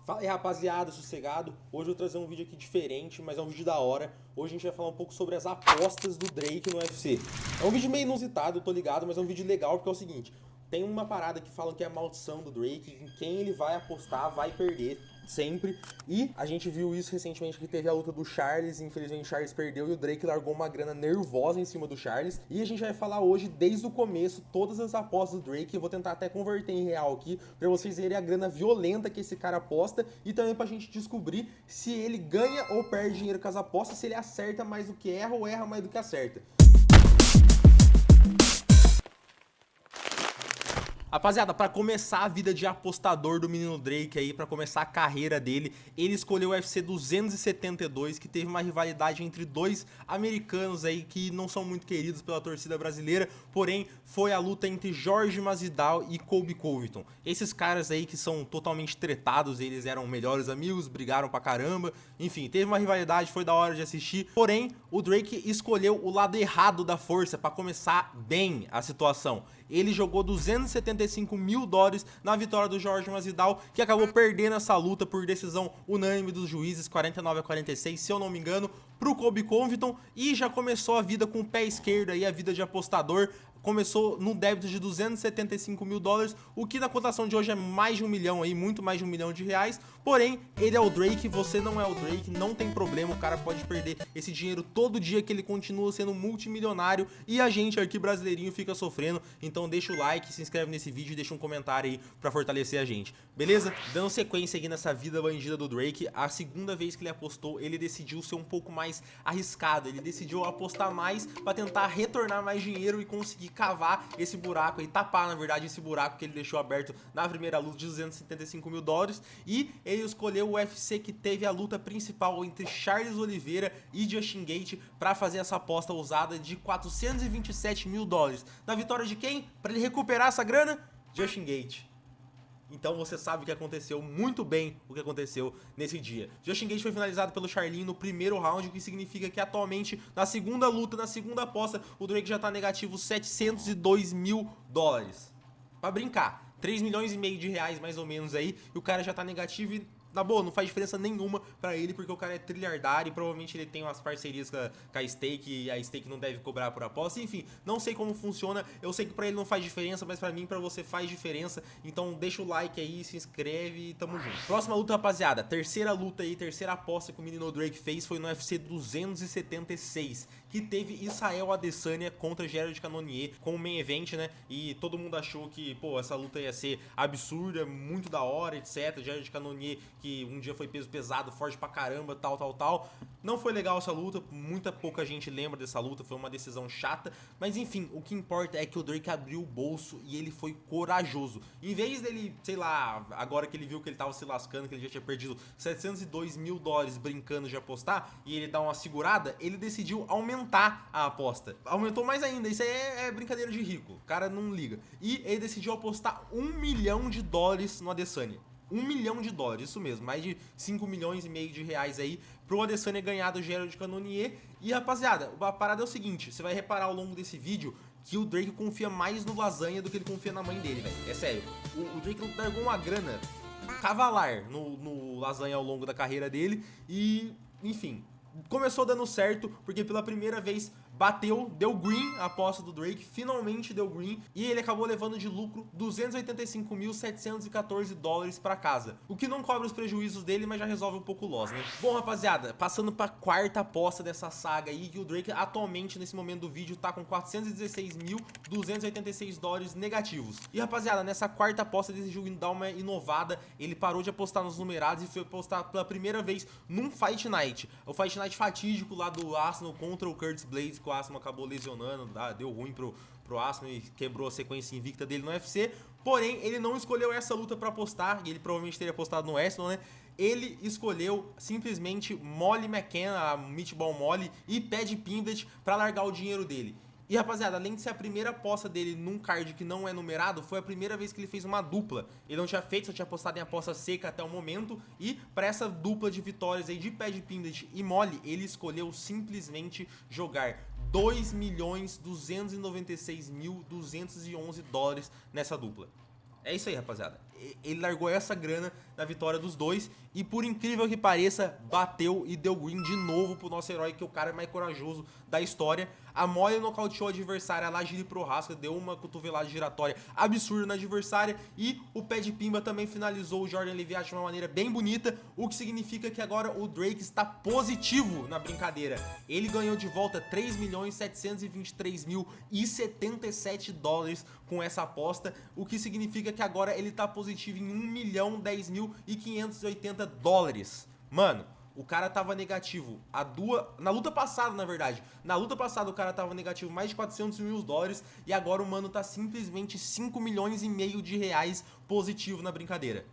Fala aí, rapaziada, sossegado. Hoje eu vou trazer um vídeo aqui diferente, mas é um vídeo da hora. Hoje a gente vai falar um pouco sobre as apostas do Drake no UFC. É um vídeo meio inusitado, eu tô ligado, mas é um vídeo legal porque é o seguinte: tem uma parada que falam que é a maldição do Drake, em quem ele vai apostar vai perder sempre. E a gente viu isso recentemente que teve a luta do Charles, e infelizmente o Charles perdeu e o Drake largou uma grana nervosa em cima do Charles. E a gente vai falar hoje, desde o começo, todas as apostas do Drake. Eu vou tentar até converter em real aqui, pra vocês verem a grana violenta que esse cara aposta e também pra gente descobrir se ele ganha ou perde dinheiro com as apostas, se ele acerta mais do que erra ou erra mais do que acerta. Rapaziada, pra começar a vida de apostador do menino Drake aí, pra começar a carreira dele, ele escolheu o UFC 272, que teve uma rivalidade entre dois americanos aí que não são muito queridos pela torcida brasileira, porém foi a luta entre Jorge Masvidal e Colby Covington. Esses caras aí que são totalmente tretados, eles eram melhores amigos, brigaram pra caramba, enfim, teve uma rivalidade, foi da hora de assistir, porém o Drake escolheu o lado errado da força pra começar bem a situação. Ele jogou 275 mil dólares na vitória do Jorge Masvidal, que acabou perdendo essa luta por decisão unânime dos juízes, 49-46, se eu não me engano, pro Colby Covington, e já começou a vida com o pé esquerdo aí, a vida de apostador. Começou no débito de 275 mil dólares, o que na cotação de hoje é mais de 1 milhão aí, muito mais de 1 milhão de reais. Porém, ele é o Drake, você não é o Drake, não tem problema, o cara pode perder esse dinheiro todo dia que ele continua sendo multimilionário e a gente aqui brasileirinho fica sofrendo. Então deixa o like, se inscreve nesse vídeo e deixa um comentário aí pra fortalecer a gente, beleza? Dando sequência aqui nessa vida bandida do Drake, a segunda vez que ele apostou, ele decidiu ser um pouco mais arriscado, ele decidiu apostar mais pra tentar retornar mais dinheiro e conseguir cavar esse buraco e tapar, na verdade, esse buraco que ele deixou aberto na primeira luta de 275 mil dólares. E ele escolheu o UFC que teve a luta principal entre Charles Oliveira e Justin Gaethje para fazer essa aposta ousada de 427 mil dólares. Na vitória de quem? Para ele recuperar essa grana? Justin Gaethje. Então você sabe o que aconteceu, muito bem o que aconteceu nesse dia. Justin Gaethje foi finalizado pelo Charlinho no primeiro round, o que significa que atualmente, na segunda luta, na segunda aposta, o Drake já tá negativo 702 mil dólares. Pra brincar, 3 milhões e meio de reais mais ou menos aí, e o cara já tá negativo e... na boa, não faz diferença nenhuma pra ele, porque o cara é trilhardário e provavelmente ele tem umas parcerias com a Stake e a Stake não deve cobrar por aposta. Enfim, não sei como funciona, eu sei que pra ele não faz diferença, mas pra mim, pra você faz diferença. Então deixa o like aí, se inscreve e tamo junto. Próxima luta, rapaziada, terceira luta aí, terceira aposta que o menino Drake fez foi no UFC 276, que teve Israel Adesanya contra Jared Cannonier com o main event, né? E todo mundo achou que, pô, essa luta ia ser absurda, muito da hora, etc. Jared Cannonier, que um dia foi peso pesado, forte pra caramba, tal. Não foi legal essa luta, muita pouca gente lembra dessa luta, foi uma decisão chata. Mas enfim, o que importa é que o Drake abriu o bolso e ele foi corajoso. Em vez dele, sei lá, agora que ele viu que ele tava se lascando, que ele já tinha perdido 702 mil dólares brincando de apostar, e ele dá uma segurada, ele decidiu aumentar a aposta. Aumentou mais ainda, isso aí é brincadeira de rico, o cara não liga. E ele decidiu apostar 1 milhão de dólares no Adesanya. 1 milhão de dólares, isso mesmo, mais de 5 milhões e meio de reais aí pro Adesanya ganhar do Jared Cannonier. E rapaziada, a parada é o seguinte, você vai reparar ao longo desse vídeo que o Drake confia mais no Lasanha do que ele confia na mãe dele, velho. É sério, o Drake largou uma grana cavalar no Lasanha ao longo da carreira dele e, enfim... começou dando certo, porque pela primeira vez bateu, deu green a aposta do Drake, finalmente deu green, e ele acabou levando de lucro 285.714 dólares pra casa, o que não cobre os prejuízos dele, mas já resolve um pouco o loss, né? Bom, rapaziada, passando pra quarta aposta dessa saga aí, que o Drake atualmente, nesse momento do vídeo, tá com 416.286 dólares negativos. E rapaziada, nessa quarta aposta ele decidiu dar uma inovada, ele parou de apostar nos numerados e foi apostar pela primeira vez num Fight Night, o Fight Night fatídico lá do Arsenal contra o Curtis Blaydes, que o Arsenal acabou lesionando, deu ruim pro Arsenal e quebrou a sequência invicta dele no UFC. Porém, ele não escolheu essa luta pra apostar, e ele provavelmente teria apostado no Arsenal, né? Ele escolheu simplesmente Molly McCann, a Meatball Molly, e Paddy Pimblett pra largar o dinheiro dele. E rapaziada, além de ser a primeira aposta dele num card que não é numerado, foi a primeira vez que ele fez uma dupla. Ele não tinha feito, só tinha apostado em aposta seca até o momento. E para essa dupla de vitórias aí de Paddy Pimblett e Molly, ele escolheu simplesmente jogar 2.296.211 dólares nessa dupla. É isso aí, rapaziada. ele largou essa grana na vitória dos dois. E por incrível que pareça, bateu e deu win de novo pro nosso herói, que é o cara mais corajoso da história. A Molly nocauteou a adversária lá, Giri Prohaska, deu uma cotovelada giratória absurda na adversária. E o pé de pimba também finalizou o Jordan Leviat de uma maneira bem bonita, o que significa que agora o Drake está positivo na brincadeira. Ele ganhou de volta 3.723.077 dólares com essa aposta, o que significa que agora ele tá positivo em 1.010.580 dólares. Mano, o cara tava negativo na luta passada, na verdade. Na luta passada o cara tava negativo mais de 400 mil dólares e agora o mano tá simplesmente 5 milhões e meio de reais positivo na brincadeira.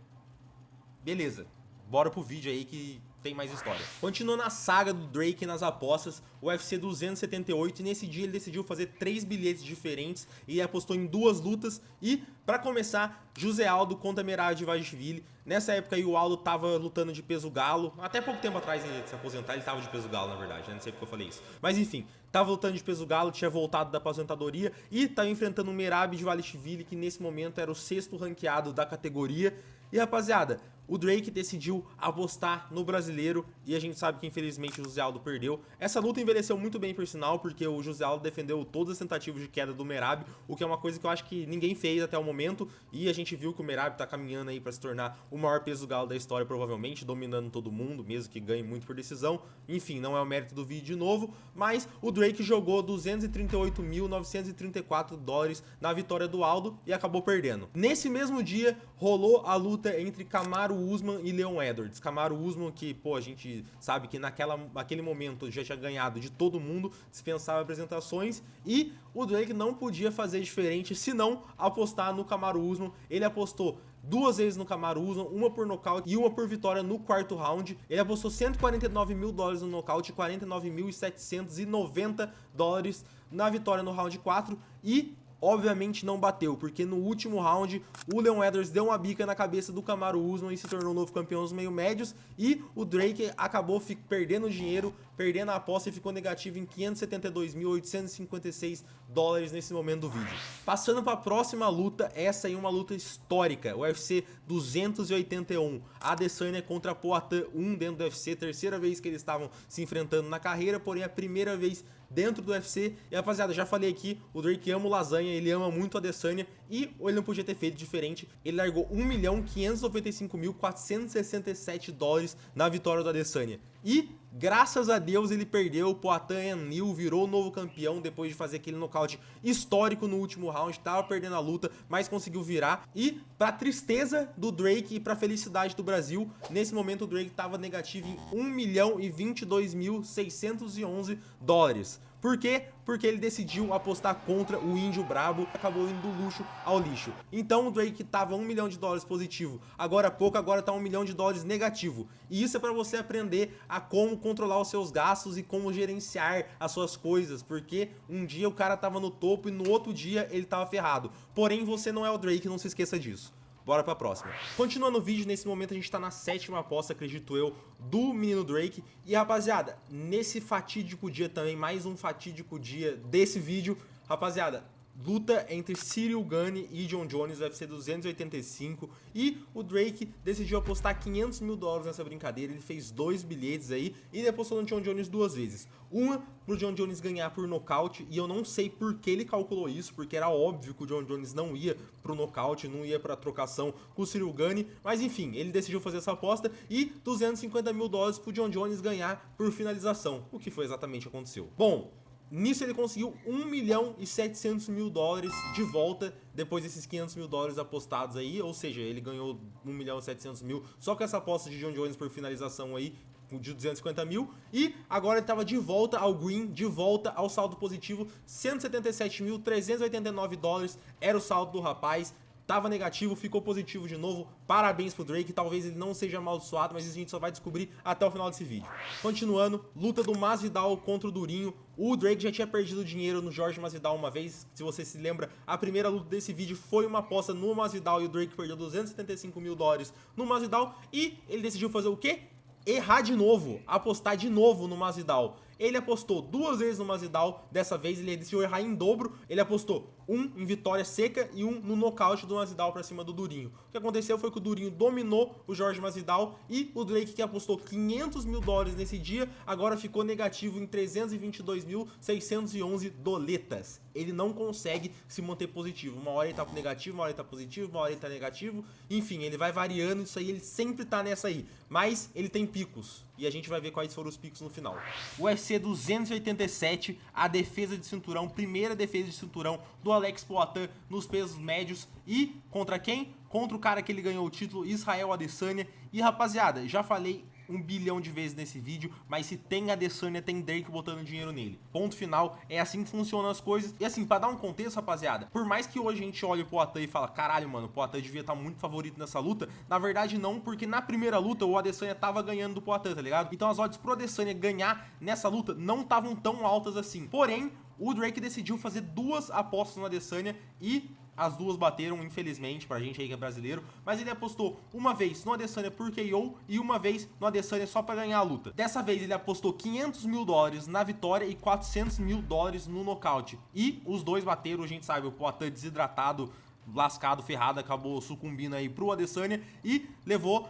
Beleza, bora pro vídeo aí que tem mais história. Continuando a saga do Drake nas apostas, o UFC 278, e nesse dia ele decidiu fazer 3 bilhetes diferentes e apostou em 2 lutas. E, pra começar, José Aldo contra Merab Dvalishvili. Nessa época aí o Aldo tava lutando de peso galo, até pouco tempo atrás de se aposentar ele tava de peso galo, na verdade, né? Não sei porque eu falei isso. Mas enfim, tava lutando de peso galo, tinha voltado da aposentadoria e tava enfrentando o Merab Dvalishvili, que nesse momento era o 6º ranqueado da categoria. E rapaziada, o Drake decidiu apostar no brasileiro e a gente sabe que infelizmente o José Aldo perdeu. Essa luta envelheceu muito bem por sinal, porque o José Aldo defendeu todas as tentativas de queda do Merab, o que é uma coisa que eu acho que ninguém fez até o momento, e a gente viu que o Merab tá caminhando aí pra se tornar o maior peso galo da história provavelmente, dominando todo mundo, mesmo que ganhe muito por decisão. Enfim, não é o mérito do vídeo de novo, mas o Drake jogou 238.934 dólares na vitória do Aldo e acabou perdendo. Nesse mesmo dia, rolou a luta entre Kamaru Usman e Leon Edwards. Kamaru Usman, que, pô, a gente sabe que naquele momento já tinha ganhado de todo mundo, dispensava apresentações, e o Drake não podia fazer diferente senão apostar no Kamaru Usman. Ele apostou 2 vezes no Kamaru Usman, uma por nocaute e uma por vitória no 4º round. Ele apostou 149 mil dólares no nocaute e 49.790 dólares na vitória no round 4 e obviamente não bateu, porque no último round o Leon Edwards deu uma bica na cabeça do Kamaru Usman e se tornou o novo campeão dos meio médios, e o Drake acabou perdendo dinheiro, perdendo a aposta e ficou negativo em 572.856 dólares nesse momento do vídeo. Passando para a próxima luta, essa aí é uma luta histórica, o UFC 281, Adesanya contra Poatan 1 dentro do UFC, terceira vez que eles estavam se enfrentando na carreira, porém a primeira vez dentro do UFC. E rapaziada, já falei aqui, o Drake ama o lasanha, ele ama muito a Adesanya e ele não podia ter feito diferente. Ele largou 1.595.467 dólares na vitória do Adesanya. E graças a Deus ele perdeu, o Poatan New virou o novo campeão depois de fazer aquele nocaute histórico no último round, tava perdendo a luta, mas conseguiu virar. E pra tristeza do Drake e pra felicidade do Brasil, nesse momento o Drake tava negativo em 1.022.611 dólares. Por quê? Porque ele decidiu apostar contra o Índio Brabo e acabou indo do luxo ao lixo. Então o Drake tava 1 milhão de dólares positivo, agora há pouco, agora tá 1 milhão de dólares negativo. E isso é pra você aprender a como controlar os seus gastos e como gerenciar as suas coisas, porque um dia o cara tava no topo e no outro dia ele tava ferrado. Porém, você não é o Drake, não se esqueça disso. Bora pra próxima. Continuando o vídeo, nesse momento a gente tá na 7ª aposta, acredito eu, do menino Drake. E rapaziada, nesse fatídico dia também, mais um fatídico dia desse vídeo, rapaziada, luta entre Ciryl Gane e Jon Jones, UFC 285, e o Drake decidiu apostar 500 mil dólares nessa brincadeira. Ele fez 2 bilhetes aí e ele apostou no Jon Jones 2 vezes. Uma pro Jon Jones ganhar por nocaute, e eu não sei por que ele calculou isso, porque era óbvio que o Jon Jones não ia pro nocaute, não ia pra trocação com o Ciryl Gane, mas enfim, ele decidiu fazer essa aposta, e 250 mil dólares pro Jon Jones ganhar por finalização, o que foi exatamente o que aconteceu. Bom, nisso ele conseguiu 1.700.000 dólares de volta depois desses 500 mil dólares apostados aí, ou seja, ele ganhou 1.700.000 só com essa aposta de Jon Jones por finalização aí de 250 mil, e agora ele estava de volta ao green, de volta ao saldo positivo, 177.389 dólares era o saldo do rapaz. Tava negativo, ficou positivo de novo. Parabéns pro Drake, talvez ele não seja amaldiçoado, mas isso a gente só vai descobrir até o final desse vídeo. Continuando, luta do Masvidal contra o Durinho. O Drake já tinha perdido dinheiro no Jorge Masvidal uma vez, se você se lembra, a primeira luta desse vídeo foi uma aposta no Masvidal e o Drake perdeu 275 mil dólares no Masvidal, e ele decidiu fazer o quê? Errar de novo, apostar de novo no Masvidal. Ele apostou 2 vezes no Masvidal, dessa vez ele decidiu errar em dobro, ele apostou um em vitória seca e um no nocaute do Masvidal pra cima do Durinho. O que aconteceu foi que o Durinho dominou o Jorge Masvidal e o Drake, que apostou $500 mil nesse dia, agora ficou negativo em 322.611 doletas. Ele não consegue se manter positivo. Uma hora ele tá negativo, uma hora ele tá positivo, uma hora ele tá negativo. Enfim, ele vai variando isso aí, ele sempre tá nessa aí. Mas ele tem picos. E a gente vai ver quais foram os picos no final. UFC 287, a defesa de cinturão, primeira defesa de cinturão do Alex Poatan nos pesos médios. E contra quem? Contra o cara que ele ganhou o título, Israel Adesanya. E rapaziada, já falei 1 bilhão de vezes nesse vídeo, mas se tem Adesanya, tem Drake botando dinheiro nele. Ponto final, é assim que funcionam as coisas. E assim, pra dar um contexto, rapaziada, por mais que hoje a gente olhe o Poatan e fala, caralho, mano, o Poatan devia estar muito favorito nessa luta, na verdade não, porque na primeira luta o Adesanya tava ganhando do Poatan, tá ligado? Então as odds pro Adesanya ganhar nessa luta não estavam tão altas assim. Porém, o Drake decidiu fazer 2 apostas no Adesanya e as 2 bateram, infelizmente, pra gente aí que é brasileiro. Mas ele apostou uma vez no Adesanya por KO e uma vez no Adesanya só pra ganhar a luta. Dessa vez ele apostou $500 mil na vitória e $400 mil no nocaute. E os 2 bateram, a gente sabe, o Poatan desidratado, lascado, ferrado, acabou sucumbindo aí pro Adesanya e levou...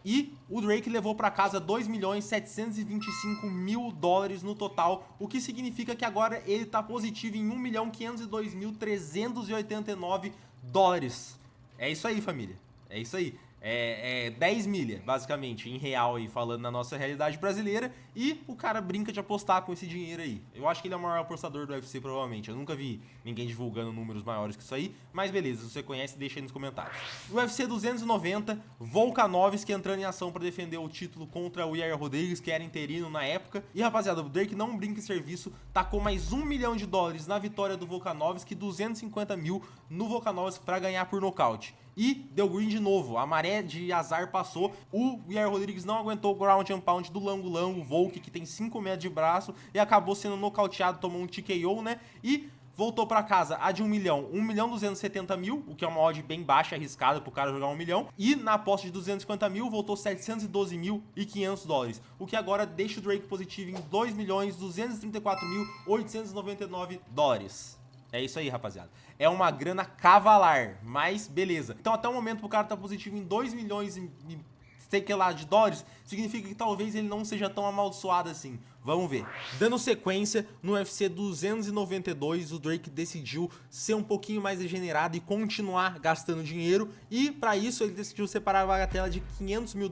E o Drake levou para casa $2.725.000 no total, o que significa que agora ele tá positivo em $1.502.389. É isso aí, família. É isso aí. É 10 milha, basicamente, em real aí, falando na nossa realidade brasileira. E o cara brinca de apostar com esse dinheiro aí. Eu acho que ele é o maior apostador do UFC, provavelmente. Eu nunca vi ninguém divulgando números maiores que isso aí. Mas beleza, se você conhece, deixa aí nos comentários. O UFC 290, Volkanovski entrando em ação para defender o título contra o Yair Rodrigues, que era interino na época. E rapaziada, o Drake não brinca em serviço, tacou mais $1 milhão na vitória do Volkanovski, 250 mil no Volkanovski para ganhar por nocaute. E deu green de novo, a maré de azar passou, o Yair Rodrigues não aguentou o ground and pound do Lango Lango, o Volk, que tem 5 metros de braço, e acabou sendo nocauteado, tomou um TKO, né, e voltou pra casa a de 1 milhão, 1.270.000, o que é uma odd bem baixa, arriscada pro cara jogar 1 milhão, e na aposta de 250 mil, voltou $712.500, o que agora deixa o Drake positivo em $2.234.899. É isso aí, rapaziada. É uma grana cavalar, mas beleza. Então até o momento o cara tá positivo em 2 milhões e sei que lá de dólares, significa que talvez ele não seja tão amaldiçoado assim. Vamos ver. Dando sequência, no UFC 292, o Drake decidiu ser um pouquinho mais degenerado e continuar gastando dinheiro. E para isso ele decidiu separar a bagatela de $500 mil,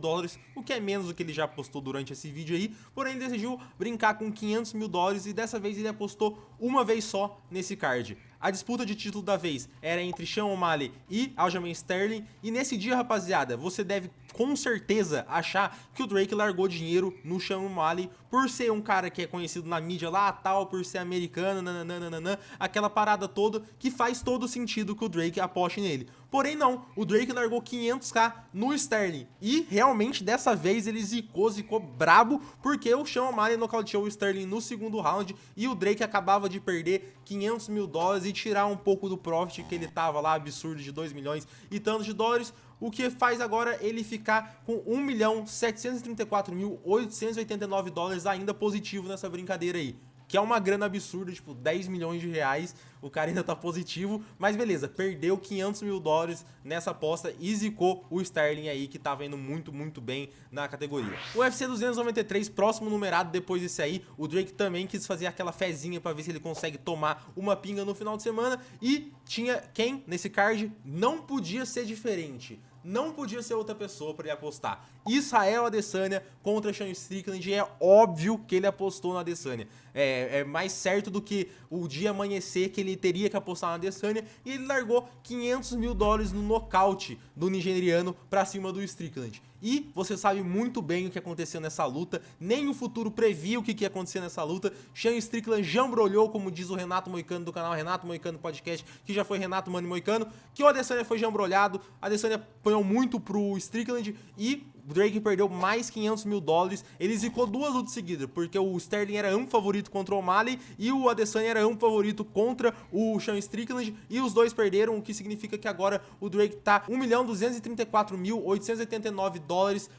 o que é menos do que ele já apostou durante esse vídeo aí. Porém ele decidiu brincar com $500 mil e dessa vez ele apostou uma vez só nesse card. A disputa de título da vez era entre Sean O'Malley e Aljamain Sterling. E nesse dia, rapaziada, você deve com certeza achar que o Drake largou dinheiro no Sean O'Malley por ser um cara que é conhecido na mídia lá, tal, por ser americano, nananana, aquela parada toda que faz todo sentido que o Drake aposte nele. Porém não, o Drake largou 500k no Sterling e realmente dessa vez ele zicou brabo, porque o Sean O'Malley nocauteou o Sterling no segundo round e o Drake acabava de perder $500 mil e tirar um pouco do profit que ele tava lá, absurdo, de 2 milhões e tantos de dólares, o que faz agora ele ficar com $1.734.889 ainda positivo nessa brincadeira aí. Que é uma grana absurda, tipo 10 milhões de reais, o cara ainda tá positivo, mas beleza, perdeu $500 mil nessa aposta e zicou o Sterling aí, que tava indo muito bem na categoria. O UFC 293, próximo numerado depois desse aí, o Drake também quis fazer aquela fezinha pra ver se ele consegue tomar uma pinga no final de semana, e tinha quem nesse card? Não podia ser diferente. Não podia ser outra pessoa para ele apostar. Israel Adesanya contra Sean Strickland. É óbvio que ele apostou na Adesanya. É mais certo do que o dia amanhecer que ele teria que apostar na Adesanya. E ele largou $500 mil no nocaute do nigeriano para cima do Strickland. E você sabe muito bem o que aconteceu nessa luta. Nem o futuro previa o que ia acontecer nessa luta. Sean Strickland jambrolhou, como diz o Renato Moicano do canal Renato Moicano Podcast, que já foi Renato Mano Moicano, que o Adesanya foi jambrolhado. A Adesanya apanhou muito pro Strickland e o Drake perdeu mais $500 mil. Ele zicou 2 lutas seguidas, porque o Sterling era amplo favorito contra o O'Malley e o Adesanya era amplo favorito contra o Sean Strickland, e os dois perderam, o que significa que agora o Drake tá $1.234.889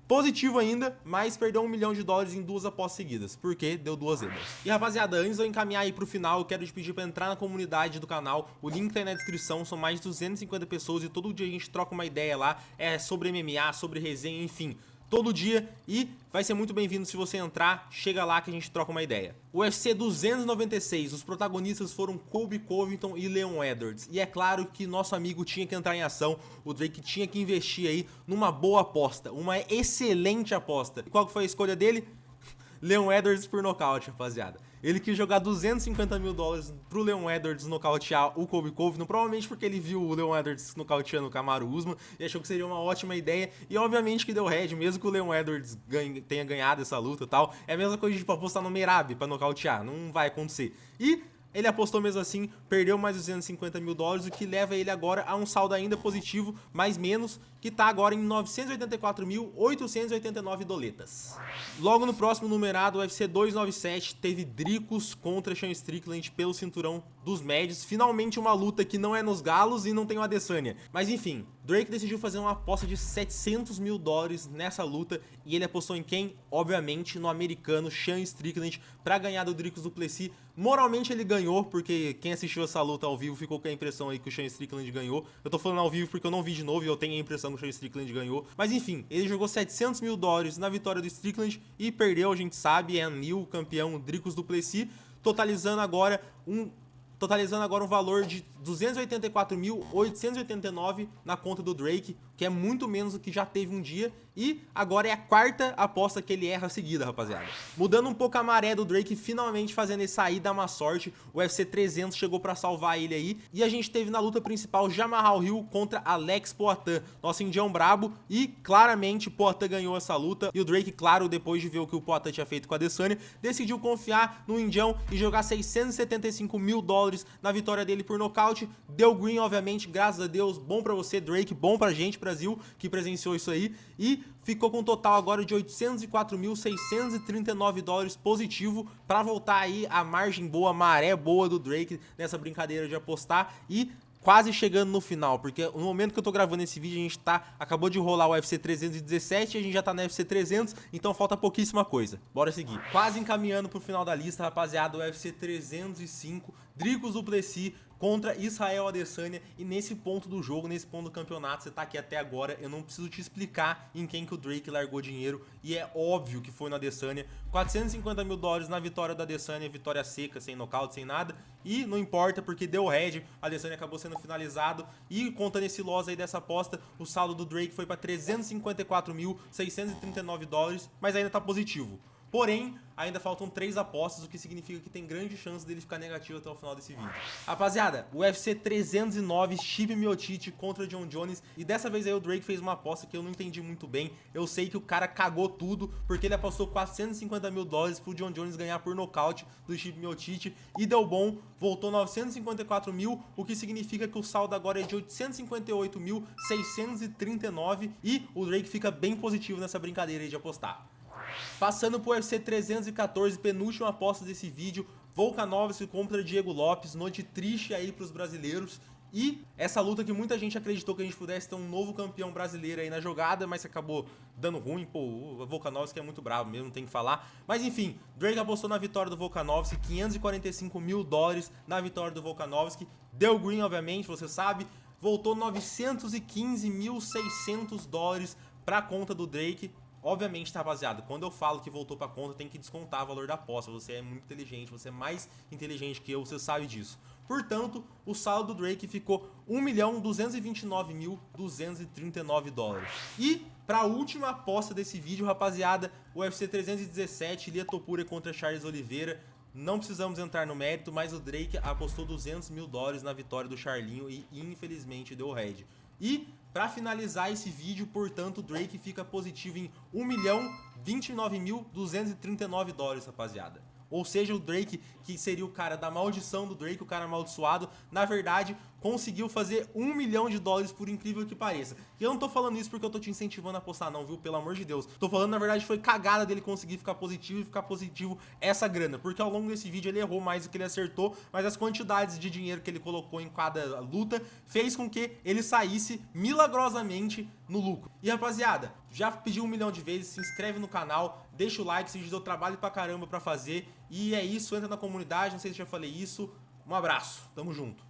positivo ainda, mas perdeu $1 milhão em 2 apostas seguidas, porque deu 2 zebras. E rapaziada, antes de eu encaminhar aí pro final, eu quero te pedir pra entrar na comunidade do canal, o link tá aí na descrição, são mais de 250 pessoas e todo dia a gente troca uma ideia lá, sobre MMA, sobre resenha, enfim, todo dia, e vai ser muito bem-vindo se você entrar, chega lá que a gente troca uma ideia. O UFC 296, os protagonistas foram Colby Covington e Leon Edwards, e é claro que nosso amigo tinha que entrar em ação, o Drake tinha que investir aí numa boa aposta, uma excelente aposta. E qual foi a escolha dele? Leon Edwards por nocaute, rapaziada. Ele quis jogar $250 mil pro Leon Edwards nocautear o Colby Covington, provavelmente porque ele viu o Leon Edwards nocauteando o Kamaru Usman e achou que seria uma ótima ideia, e obviamente que deu head, mesmo que o Leon Edwards tenha ganhado essa luta e tal. É a mesma coisa de tipo, apostar no Merab pra nocautear, não vai acontecer. E ele apostou mesmo assim, perdeu mais $250 mil, o que leva ele agora a um saldo ainda positivo, mais menos, que tá agora em 984.889 doletas. Logo no próximo numerado, o UFC 297 teve Dricus contra Sean Strickland pelo cinturão dos médios. Finalmente uma luta que não é nos galos e não tem o Adesanya. Mas enfim, Drake decidiu fazer uma aposta de $700 mil nessa luta e ele apostou em quem? Obviamente no americano Sean Strickland pra ganhar do Dricus du Plessis. Moralmente ele ganhou, porque quem assistiu essa luta ao vivo ficou com a impressão aí que o Sean Strickland ganhou. Eu tô falando ao vivo porque eu não vi de novo e eu tenho a impressão que o Sean Strickland ganhou. Mas enfim, ele jogou $700 mil na vitória do Strickland e perdeu, a gente sabe, é Neil, campeão Dricus du Plessis, totalizando agora um valor de 284.889 na conta do Drake, que é muito menos do que já teve um dia, e agora é a quarta aposta que ele erra seguida, rapaziada. Mudando um pouco a maré do Drake, finalmente fazendo ele sair da má sorte, o UFC 300 chegou pra salvar ele aí, e a gente teve na luta principal Jamahal Hill contra Alex Poatan, nosso indião brabo, e claramente Poatan ganhou essa luta, e o Drake, claro, depois de ver o que o Poatan tinha feito com a Adesanya, decidiu confiar no indião e jogar $675 mil na vitória dele por nocaute. Deu green, obviamente, graças a Deus, bom pra você, Drake, bom pra gente, Brasil, que presenciou isso aí, e ficou com um total agora de $804.639 positivo pra voltar aí a margem boa, a maré boa do Drake nessa brincadeira de apostar e quase chegando no final, porque no momento que eu tô gravando esse vídeo, a gente acabou de rolar o UFC 317 e a gente já tá no UFC 300, então falta pouquíssima coisa. Bora seguir. Quase encaminhando pro final da lista, rapaziada, o UFC 305, Dricus du Plessis contra Israel Adesanya, e nesse ponto do jogo, nesse ponto do campeonato, você tá aqui até agora, eu não preciso te explicar em quem que o Drake largou dinheiro, e é óbvio que foi no Adesanya. $450 mil na vitória da Adesanya, vitória seca, sem nocaute, sem nada, e não importa porque deu head, a Adesanya acabou sendo finalizado, e contando esse loss aí dessa aposta, o saldo do Drake foi para $354.639, mas ainda tá positivo. Porém, ainda faltam 3 apostas, o que significa que tem grande chance dele ficar negativo até o final desse vídeo. Rapaziada, o UFC 309, Stipe Miocic contra John Jones, e dessa vez aí o Drake fez uma aposta que eu não entendi muito bem. Eu sei que o cara cagou tudo, porque ele apostou $450 mil pro John Jones ganhar por nocaute do Stipe Miocic, e deu bom, voltou 954 mil, o que significa que o saldo agora é de 858.639, e o Drake fica bem positivo nessa brincadeira aí de apostar. Passando pro UFC 314, penúltima aposta desse vídeo, Volkanovski contra Diego Lopes, noite triste aí pros brasileiros. E essa luta que muita gente acreditou que a gente pudesse ter um novo campeão brasileiro aí na jogada, mas acabou dando ruim. Pô, o Volkanovski é muito bravo mesmo, não tem que falar. Mas enfim, Drake apostou na vitória do Volkanovski, $545 mil na vitória do Volkanovski. Deu green, obviamente, você sabe. Voltou $915.600 pra conta do Drake. Obviamente, tá, rapaziada, quando eu falo que voltou pra conta, tem que descontar o valor da aposta. Você é muito inteligente, você é mais inteligente que eu, você sabe disso. Portanto, o saldo do Drake ficou $1.229.239. E pra última aposta desse vídeo, rapaziada, o UFC 317, Ilia Topuria contra Charles Oliveira. Não precisamos entrar no mérito, mas o Drake apostou $200 mil na vitória do Charlinho e infelizmente deu head. E para finalizar esse vídeo, portanto, o Drake fica positivo em $1.029.239, rapaziada. Ou seja, o Drake, que seria o cara da maldição do Drake, o cara amaldiçoado, na verdade, conseguiu fazer $1 milhão, por incrível que pareça. E eu não tô falando isso porque eu tô te incentivando a apostar não, viu? Pelo amor de Deus. Tô falando, na verdade, foi cagada dele conseguir ficar positivo e ficar positivo essa grana. Porque ao longo desse vídeo ele errou mais do que ele acertou, mas as quantidades de dinheiro que ele colocou em cada luta fez com que ele saísse milagrosamente no lucro. E rapaziada, já pedi 1 milhão de vezes, se inscreve no canal, deixa o like, se deu trabalho pra caramba pra fazer. E é isso, entra na comunidade, não sei se já falei isso. Um abraço, tamo junto.